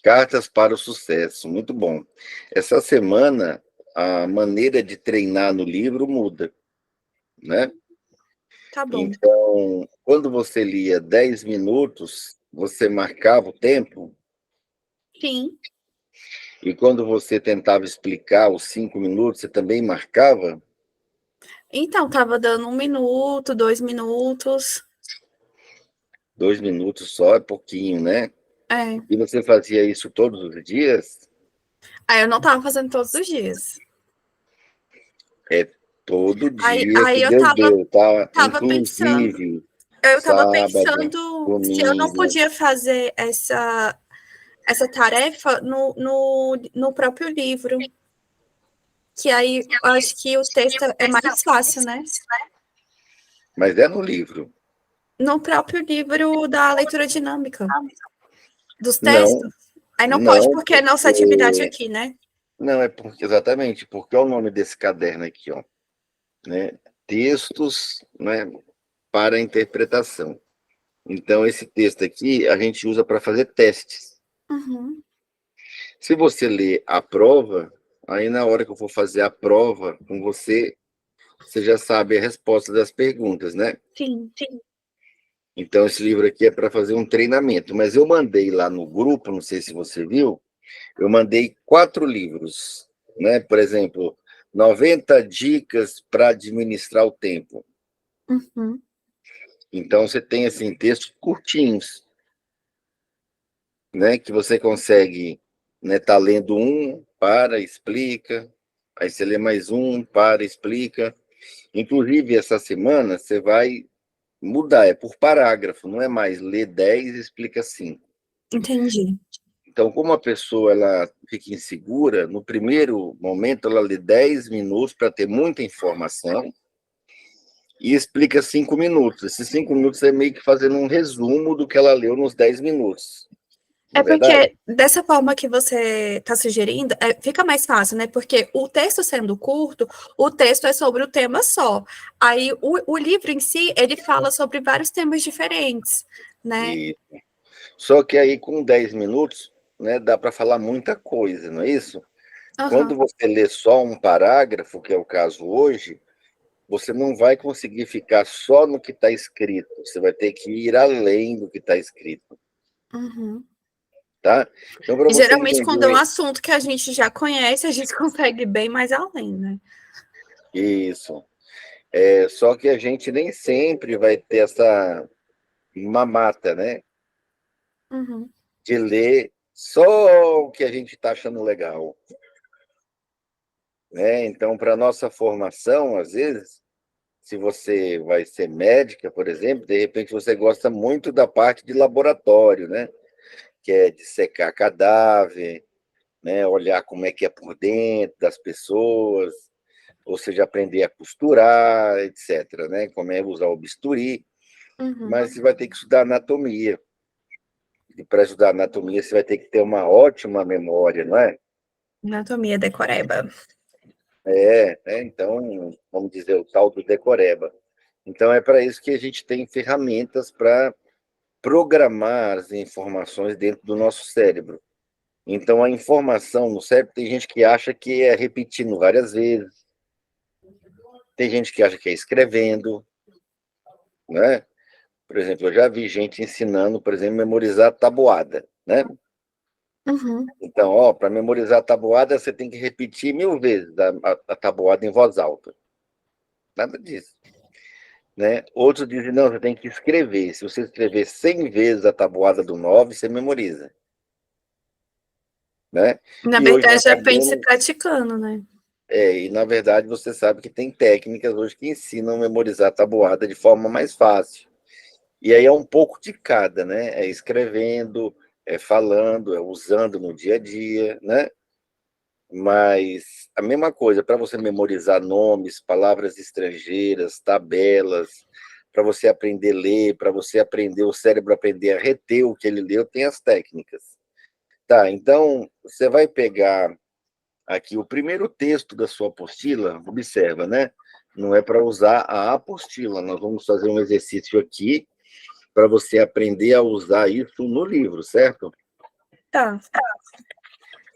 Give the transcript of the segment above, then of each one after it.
Cartas para o sucesso, muito bom. Essa semana, a maneira de treinar no livro muda, né? Tá bom. Então, quando você lia 10 minutos, você marcava o tempo, Sim. e quando você tentava explicar os 5 minutos, você também marcava? Então, tava dando 1 minuto, 2 minutos. 2 minutos só é pouquinho, né? É. E você fazia isso todos os dias? Aí eu não tava fazendo todos os dias. É todo Aí, dia aí que eu Deus tava, deu, tá? tava pensando, Inclusive eu tava sábado, pensando se eu não domingo. podia fazer essa tarefa no próprio livro. Que aí eu acho que o texto é mais fácil, né? Mas é no livro. No próprio livro da leitura dinâmica, dos Não, textos. Aí não pode, não, porque é nossa atividade porque aqui, né? não é porque exatamente porque é o nome desse caderno aqui, ó, né? Textos, né, para interpretação. Então esse texto aqui a gente usa para fazer testes. Uhum. Se você ler a prova, aí na hora que eu for fazer a prova com você, você já sabe a resposta das perguntas, né? Sim. Então esse livro aqui é para fazer um treinamento, mas eu mandei lá no grupo, não sei se você viu, eu mandei 4 livros, né? Por exemplo, 90 dicas para administrar o tempo. Uhum. Então você tem assim textos curtinhos, né? Que você consegue, né? Tá lendo um, para, explica. Aí você lê mais um, para, explica. Inclusive essa semana você vai mudar, é por parágrafo, não é mais ler 10 e explica 5. Entendi. Então, como a pessoa ela fica insegura, no primeiro momento ela lê 10 minutos para ter muita informação e explica 5 minutos. Esses 5 minutos é meio que fazendo um resumo do que ela leu nos 10 minutos, não É é verdade? porque dessa forma que você está sugerindo, fica mais fácil, né? Porque o texto sendo curto, o texto é sobre o tema só. Aí o livro em si, ele fala sobre vários temas diferentes, né? E só que aí com 10 minutos, né, dá para falar muita coisa, não é isso? Quando Aham. você lê só um parágrafo, que é o caso hoje, você não vai conseguir ficar só no que está escrito. Você vai ter que ir além do que está escrito, Uhum. tá? Então, para E você geralmente, quando é um entender assunto que a gente já conhece, a gente consegue ir bem mais além, né? isso, só que a gente nem sempre vai ter essa mamata, né? Uhum. De ler só o que a gente está achando legal, né? Então, para nossa formação, às vezes, se você vai ser médica, por exemplo, de repente você gosta muito da parte de laboratório, né? Que é de secar cadáver, né? Olhar como é que é por dentro das pessoas, ou seja, aprender a costurar, etc., né? Como é usar o bisturi, Uhum. mas você vai ter que estudar anatomia. E para estudar anatomia, você vai ter que ter uma ótima memória, não é? Anatomia decoreba. Então, vamos dizer, o tal do decoreba. Então, é para isso que a gente tem ferramentas para programar as informações dentro do nosso cérebro. Então, a informação no cérebro, tem gente que acha que é repetindo várias vezes, tem gente que acha que é escrevendo, né? Por exemplo, eu já vi gente ensinando, por exemplo, memorizar tabuada, né? Uhum. Então, ó, para memorizar a tabuada, você tem que repetir 1000 vezes a tabuada em voz alta. Nada disso, né? Outros dizem, não, você tem que escrever. Se você escrever 100 vezes a tabuada do 9, você memoriza, né? Na E hoje nós verdade, depende se sabemos, praticando, né? e na verdade você sabe que tem técnicas hoje que ensinam a memorizar a tabuada de forma mais fácil. E aí é um pouco de cada, né? É escrevendo, é falando, é usando no dia a dia, né? Mas a mesma coisa, para você memorizar nomes, palavras estrangeiras, tabelas, para você aprender a ler, para você aprender, o cérebro aprender a reter o que ele leu, tem as técnicas. Tá, então você vai pegar aqui o primeiro texto da sua apostila, observa, né? Não é para usar a apostila, nós vamos fazer um exercício aqui para você aprender a usar isso no livro, certo? Tá.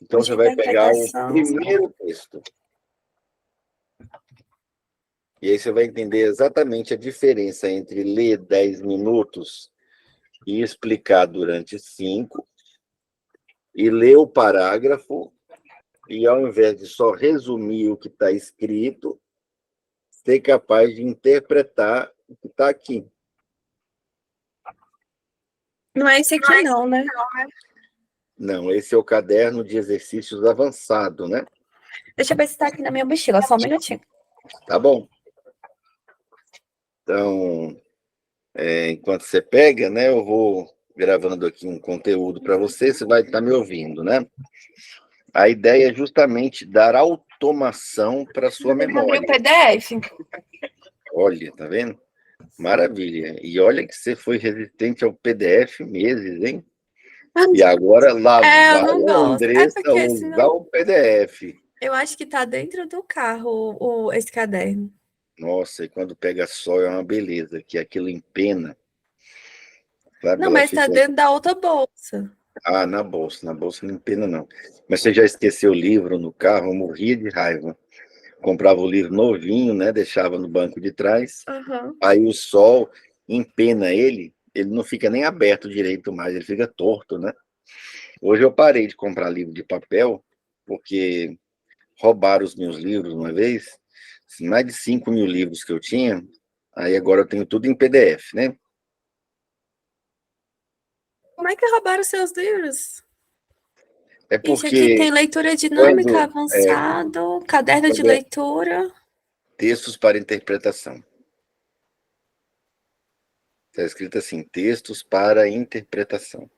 Então, você vai pegar o primeiro texto. E aí você vai entender exatamente a diferença entre ler 10 minutos e explicar durante 5, e ler o parágrafo, e ao invés de só resumir o que está escrito, ser capaz de interpretar o que está aqui. Não é esse aqui não, né? Não, esse é o caderno de exercícios avançado, né? Deixa eu ver se está aqui na minha mochila, só um minutinho. Tá bom. Então, enquanto você pega, né, eu vou gravando aqui um conteúdo para você, você vai estar me ouvindo, né? A ideia é justamente dar automação para a sua memória. O PDF? Olha, tá vendo? Maravilha. E olha que você foi resistente ao PDF meses, hein? E agora lá vai eu a não gosto. Andressa Porque usar senão o PDF. eu acho que tá dentro do carro esse caderno. Nossa, e quando pega sol é uma beleza, que aquilo empena. Sabe? Não, Ela mas tá fica. dentro da outra bolsa. Ah, na bolsa não empena, não. Mas você já esqueceu o livro no carro, eu morria de raiva. Comprava o livro novinho, né? Deixava no banco de trás. Uhum. Aí o sol empena ele não fica nem aberto direito mais, ele fica torto, né? Hoje eu parei de comprar livro de papel, porque roubaram os meus livros uma vez, assim, mais de 5 mil livros que eu tinha, aí agora eu tenho tudo em PDF, né? Como é que roubaram seus livros? É Ixi, aqui porque tem leitura dinâmica quando avançado, caderno de quando é leitura. textos para interpretação, está escrito assim, textos para interpretação.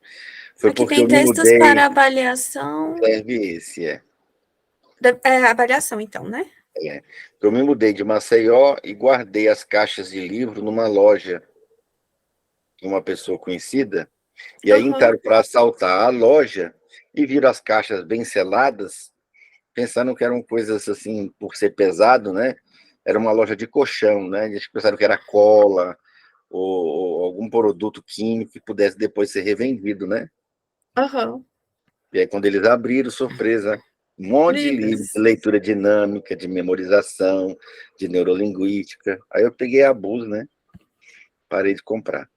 Foi Aqui porque tem eu me textos para mudei, avaliação. serve esse, Avaliação, então, né? Eu me mudei de Maceió e guardei as caixas de livro numa loja de uma pessoa conhecida, e aí Uhum. entraram para assaltar a loja e viram as caixas bem seladas, pensando que eram coisas assim, por ser pesado, né? Era uma loja de colchão, né? Eles pensaram que era cola ou algum produto químico que pudesse depois ser revendido, né? Uhum. E aí, quando eles abriram, surpresa, um monte de livros de Livros. leitura dinâmica, de memorização, de neurolinguística. Aí eu peguei abuso, né? Parei de comprar.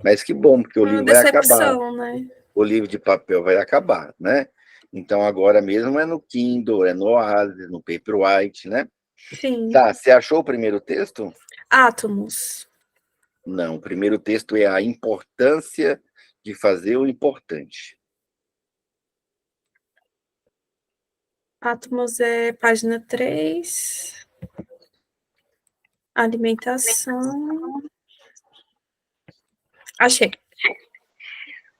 Mas que bom, porque o Uma livro vai acabar. decepção, né? O livro de papel vai acabar, né? Então agora mesmo é no Kindle, é no Oasis, no Paperwhite, né? Sim. Tá, você achou o primeiro texto? Átomos. Não, o primeiro texto é a importância de fazer o importante. Átomos é página 3. Alimentação. Achei.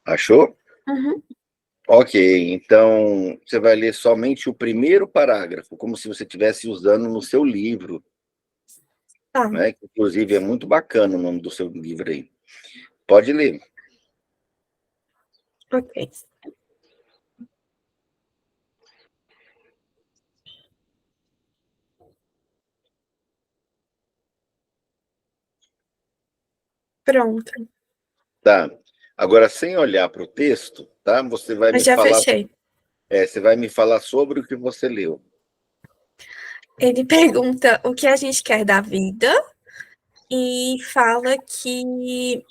Achou? Uhum. Ok, então você vai ler somente o primeiro parágrafo, como se você estivesse usando no seu livro, Tá. né? Que, inclusive, é muito bacana o nome do seu livro aí. Pode ler. Ok. Pronto. Tá. Agora, sem olhar para o texto, tá? Eu já fechei. Você vai me falar sobre o que você leu. Ele pergunta o que a gente quer da vida e fala que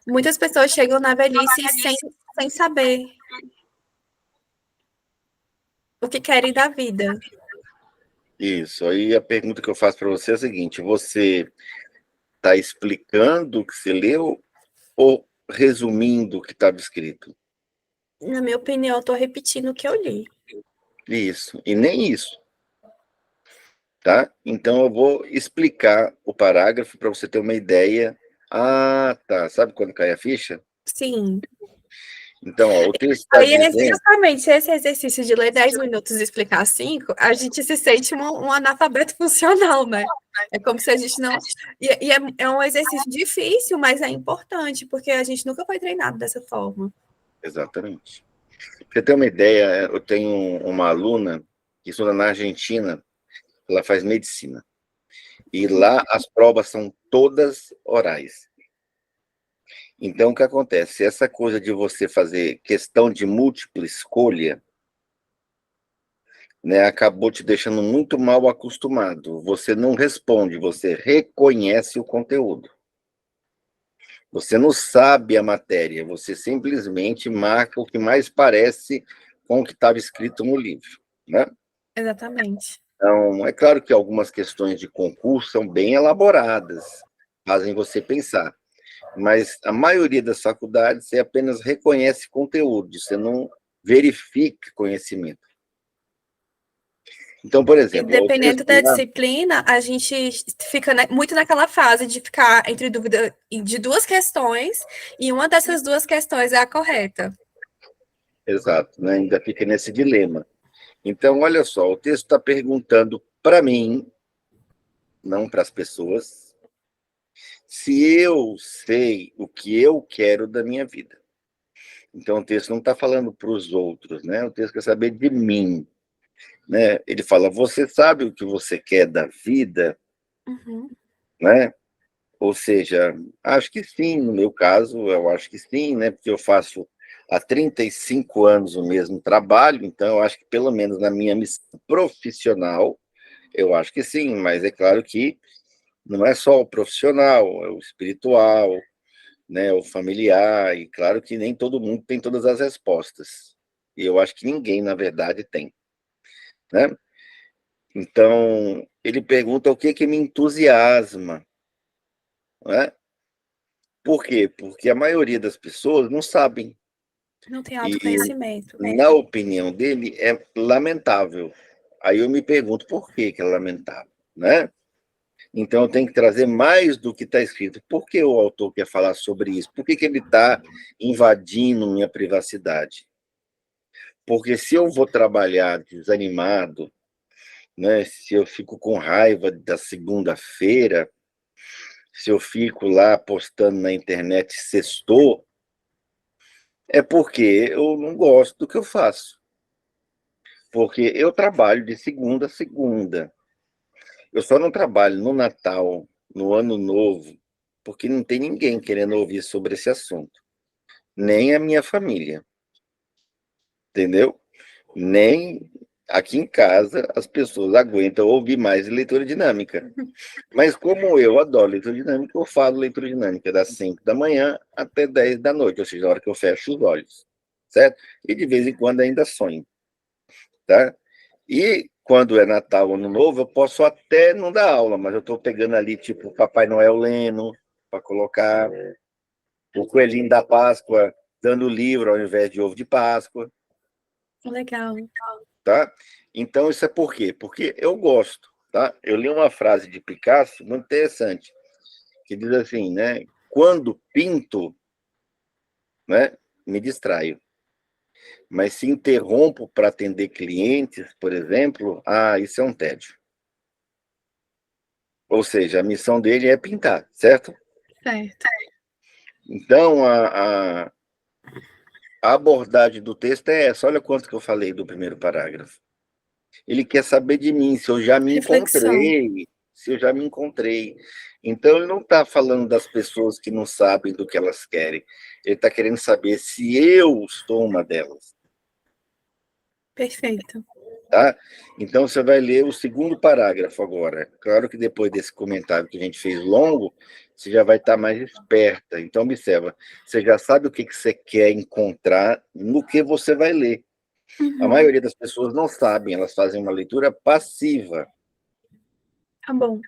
muitas pessoas chegam na velhice sem saber o que querem da vida. Isso. Aí a pergunta que eu faço para você é a seguinte: você está explicando o que você leu ou resumindo o que estava escrito? Na minha opinião, eu estou repetindo o que eu li. Isso. E nem isso. Tá? Então eu vou explicar o parágrafo para você ter uma ideia. Ah, tá. Sabe quando cai a ficha? Sim. Então, ó, o texto está Aí, dizendo. justamente esse exercício de ler 10 minutos e explicar 5, a gente se sente um analfabeto funcional, né? É como se a gente não. É um exercício difícil, mas é importante, porque a gente nunca foi treinado dessa forma. Exatamente. Pra você ter uma ideia, eu tenho uma aluna que estuda na Argentina, ela faz medicina. E lá as provas são todas orais. Então, o que acontece? Essa coisa de você fazer questão de múltipla escolha, né, acabou te deixando muito mal acostumado. Você não responde, você reconhece o conteúdo. Você não sabe a matéria, você simplesmente marca o que mais parece com o que estava escrito no livro, né? Exatamente. Então, é claro que algumas questões de concurso são bem elaboradas, fazem você pensar, mas a maioria das faculdades você apenas reconhece conteúdo, você não verifica conhecimento. Então, por E exemplo, o dependendo texto da lá, disciplina, a gente fica muito naquela fase de ficar entre dúvida de duas questões, e uma dessas duas questões é a correta. exato, né, ainda fica nesse dilema. Então, olha só, o texto está perguntando para mim, não para as pessoas, se eu sei o que eu quero da minha vida. Então, o texto não está falando para os outros, né? O texto quer saber de mim, né? Ele fala: você sabe o que você quer da vida, Uhum. né? Ou seja, acho que sim, no meu caso, eu acho que sim, né? Porque eu faço há 35 anos o mesmo trabalho, então eu acho que pelo menos na minha missão profissional, eu acho que sim, mas é claro que não é só o profissional, é o espiritual, né, o familiar, e claro que nem todo mundo tem todas as respostas. E eu acho que ninguém, na verdade, tem, né? Então, ele pergunta o que que me entusiasma, né? Por quê? Porque a maioria das pessoas não sabem. Não tem E, autoconhecimento. na opinião dele, é lamentável. Aí eu me pergunto por que que é lamentável, né? Então, eu tenho que trazer mais do que está escrito. Por que o autor quer falar sobre isso? Por que que ele está invadindo minha privacidade? Porque se eu vou trabalhar desanimado, né, se eu fico com raiva da segunda-feira, se eu fico lá postando na internet sextou, é porque eu não gosto do que eu faço. Porque eu trabalho de segunda a segunda. Eu só não trabalho no Natal, no Ano Novo, porque não tem ninguém querendo ouvir sobre esse assunto. Nem a minha família, entendeu? Nem aqui em casa as pessoas aguentam ouvir mais leitura dinâmica. Mas como eu adoro leitura dinâmica, eu falo leitura dinâmica das 5 da manhã até 10 da noite, ou seja, a hora que eu fecho os olhos, certo? E de vez em quando ainda sonho, tá? E quando é Natal, Ano Novo, eu posso até não dar aula, mas eu estou pegando ali, tipo, Papai Noel lendo, para colocar o Coelhinho da Páscoa dando livro ao invés de ovo de Páscoa, Legal. tá? Então, isso é por quê? Porque eu gosto, tá? Eu li uma frase de Picasso muito interessante, que diz assim, né? Quando pinto, né, me distraio. Mas se interrompo para atender clientes, por exemplo, isso é um tédio. Ou seja, a missão dele é pintar, certo? Certo. Então, a abordagem do texto é essa. Olha quanto que eu falei do primeiro parágrafo. Ele quer saber de mim, se eu já me Reflexão. encontrei, se eu já me encontrei. Então, ele não está falando das pessoas que não sabem do que elas querem. Ele está querendo saber se eu sou uma delas. Perfeito. Tá? Então, você vai ler o segundo parágrafo agora. Claro que depois desse comentário que a gente fez longo, você já vai estar mais esperta. Então, observa, você já sabe o que você quer encontrar no que você vai ler. A Uhum. maioria das pessoas não sabem, elas fazem uma leitura passiva. Tá bom.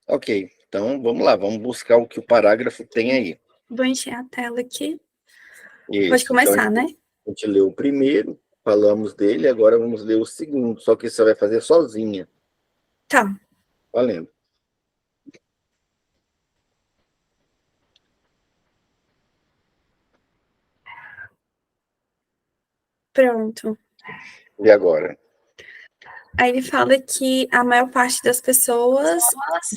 Ok, então vamos lá, vamos buscar o que o parágrafo tem aí. Vou encher a tela aqui. Pode Isso, então começar, né? a gente leu o primeiro, falamos dele, agora vamos ler o segundo, só que você vai fazer sozinha. Tá. Valendo. Pronto. E agora? Aí ele fala que a maior parte das pessoas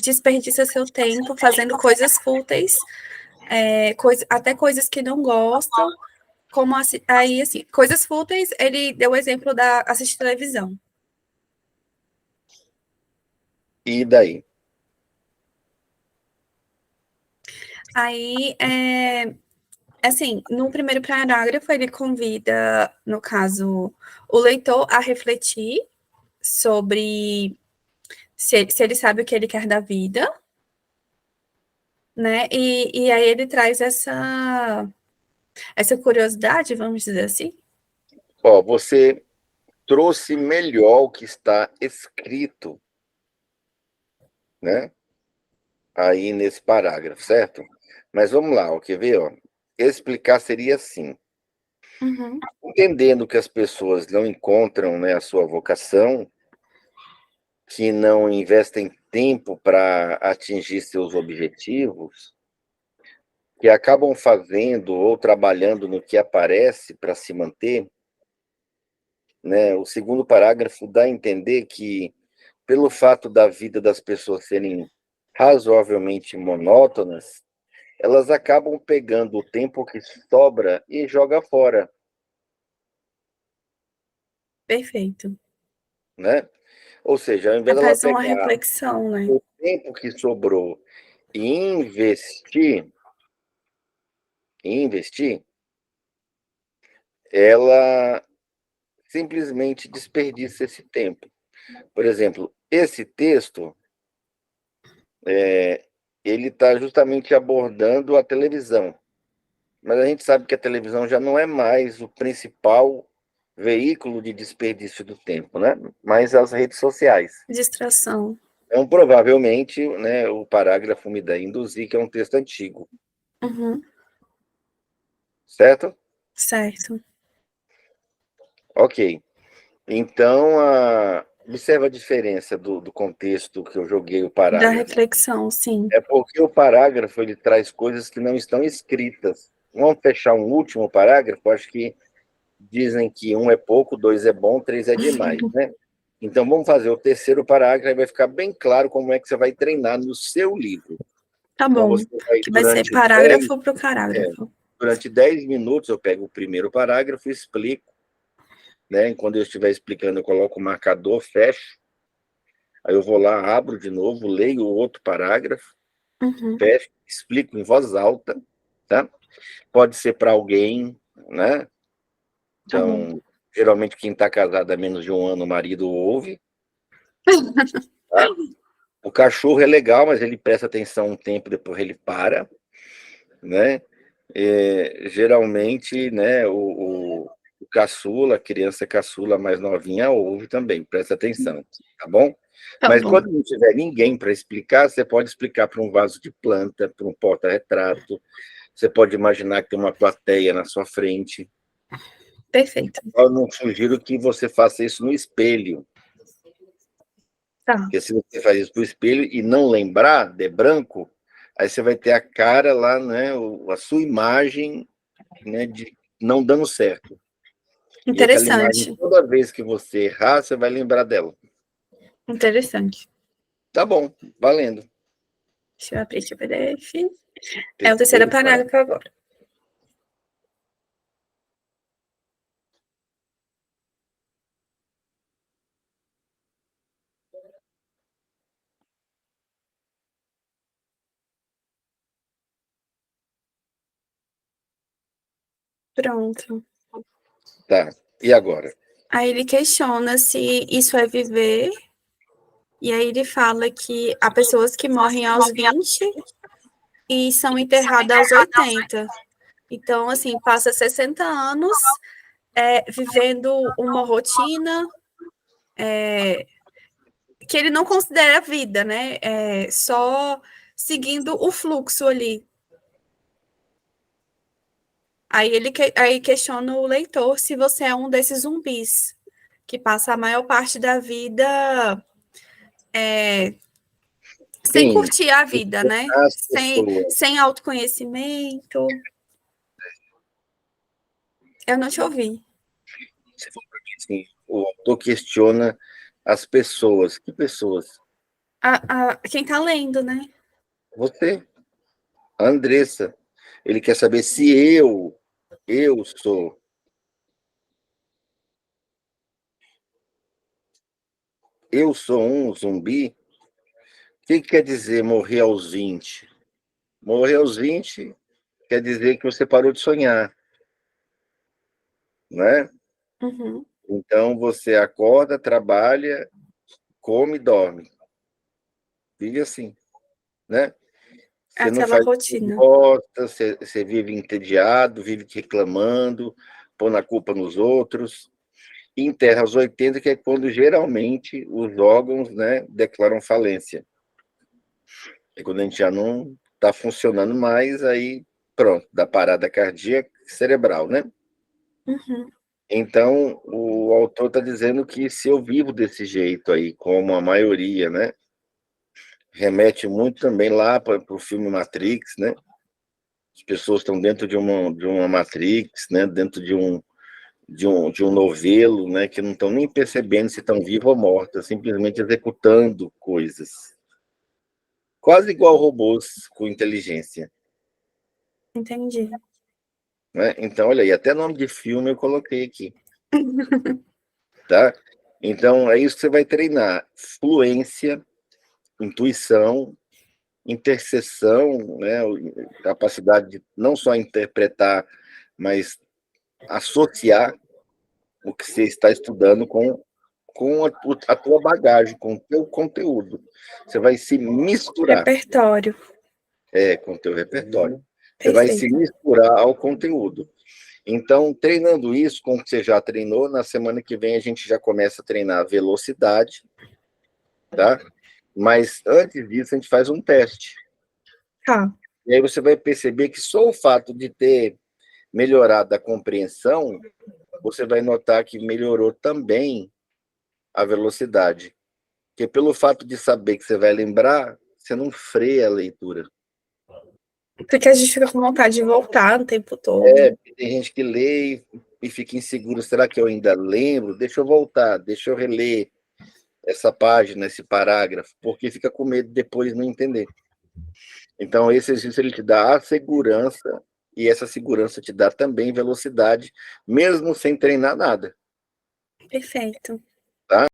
desperdiça seu tempo fazendo coisas fúteis, até coisas que não gostam, como aí, assim, coisas fúteis, ele deu o exemplo da assistir televisão. E daí? Aí, assim, no primeiro parágrafo, ele convida, no caso, o leitor a refletir sobre se ele sabe o que ele quer da vida, né? E aí ele traz essa curiosidade, vamos dizer assim. Ó, você trouxe melhor o que está escrito, né? Aí nesse parágrafo, certo? Mas vamos lá, ó, quer ver, ó? Explicar seria assim: Uhum, entendendo que as pessoas não encontram, né, a sua vocação, que não investem tempo para atingir seus objetivos, que acabam fazendo ou trabalhando no que aparece para se manter, né? O segundo parágrafo dá a entender que, pelo fato da vida das pessoas serem razoavelmente monótonas, elas acabam pegando o tempo que sobra e joga fora, perfeito. né? Ou seja, ao invés Aí dela faz uma pegar reflexão, né? o tempo que sobrou e investir, ela simplesmente desperdiça esse tempo. Por exemplo, esse texto, ele está justamente abordando a televisão, mas a gente sabe que a televisão já não é mais o principal veículo de desperdício do tempo, né? Mas as redes sociais. Distração. Então, provavelmente, né, o parágrafo me dá a induzir que é um texto antigo, Uhum, certo? certo. Ok. Então, observa a diferença do contexto que eu joguei o Da parágrafo. reflexão, sim. É porque o parágrafo ele traz coisas que não estão escritas. Vamos fechar um último parágrafo? Acho que dizem que um é pouco, dois é bom, três é demais, né? Então, vamos fazer o terceiro parágrafo e vai ficar bem claro como é que você vai treinar no seu livro. Tá Então, bom. você vai, Que vai ser parágrafo por parágrafo. durante 10 minutos, eu pego o primeiro parágrafo e explico, né? Quando eu estiver explicando, eu coloco o marcador, fecho, aí eu vou lá, abro de novo, leio o outro parágrafo, Uhum, fecho, explico em voz alta, tá? Pode ser para alguém, né? tá bom. Então, geralmente quem está casado há menos de um ano, o marido ouve, tá? O cachorro é legal, mas ele presta atenção um tempo, depois ele para, né? Geralmente, né, o caçula, a criança caçula mais novinha, ouve também, presta atenção, tá bom? Tá Mas bom. quando não tiver ninguém para explicar, você pode explicar para um vaso de planta, para um porta-retrato, você pode imaginar que tem uma plateia na sua frente. Perfeito. Eu não sugiro que você faça isso no espelho, Tá. porque se você faz isso no espelho e não lembrar, de branco, aí você vai ter a cara lá, né, a sua imagem, né, de não dando certo. E aquela imagem, Interessante. toda vez que você errar, você vai lembrar dela. Interessante. Tá bom, valendo. Deixa eu abrir aqui o PDF. É o terceiro Terceiro parágrafo. parágrafo agora. Pronto. Tá, e agora? Aí ele questiona se isso é viver, e aí ele fala que há pessoas que morrem aos 20 e são enterradas aos 80. Então, assim, passa 60 anos vivendo uma rotina que ele não considera vida, né? Só seguindo o fluxo ali. Aí questiona o leitor se você é um desses zumbis que passa a maior parte da vida é, sem Sim, curtir a vida, né? as Sem, pessoas. sem autoconhecimento. Eu não te ouvi. Você falou pra mim assim, o autor questiona as pessoas. Que pessoas? Quem tá lendo, né? Você, a Andressa. Ele quer saber se eu sou. Eu sou um zumbi? O que quer dizer morrer aos 20? Morrer aos 20 quer dizer que você parou de sonhar, né? Uhum. Então, você acorda, trabalha, come e dorme. Vive assim, né? Você não Aquela faz o que rotina. gosta, você vive entediado, vive reclamando, pondo a culpa nos outros. E enterra aos 80, que é quando geralmente os órgãos, né, declaram falência. É quando a gente já não está funcionando mais, aí pronto, dá parada cardíaca cerebral, né? Uhum. Então, o autor está dizendo que se eu vivo desse jeito aí, como a maioria, né? Remete muito também lá para o filme Matrix, né? As pessoas estão dentro de uma Matrix, né? Dentro de um novelo, né? Que não estão nem percebendo se estão vivos ou mortos, simplesmente executando coisas. Quase igual robôs com inteligência. Entendi. Né? Então, olha aí, até nome de filme eu coloquei aqui. Tá? Então, é isso que você vai treinar: fluência, intuição, interseção, né? Capacidade de não só interpretar, mas associar o que você está estudando com a tua bagagem, com o teu conteúdo. Você vai se misturar Repertório. com o teu repertório. Você vai se Perfeito. misturar ao conteúdo. Então, treinando isso, como você já treinou, na semana que vem a gente já começa a treinar a velocidade, tá? Mas antes disso, a gente faz um teste. Tá. E aí você vai perceber que só o fato de ter melhorado a compreensão, você vai notar que melhorou também a velocidade. Porque pelo fato de saber que você vai lembrar, você não freia a leitura. Porque a gente fica com vontade de voltar o tempo todo. Tem gente que lê e fica inseguro, será que eu ainda lembro? Deixa eu voltar, deixa eu reler essa página, esse parágrafo, porque fica com medo de depois não entender. Então, esse exercício ele te dá a segurança, e essa segurança te dá também velocidade, mesmo sem treinar nada. Perfeito.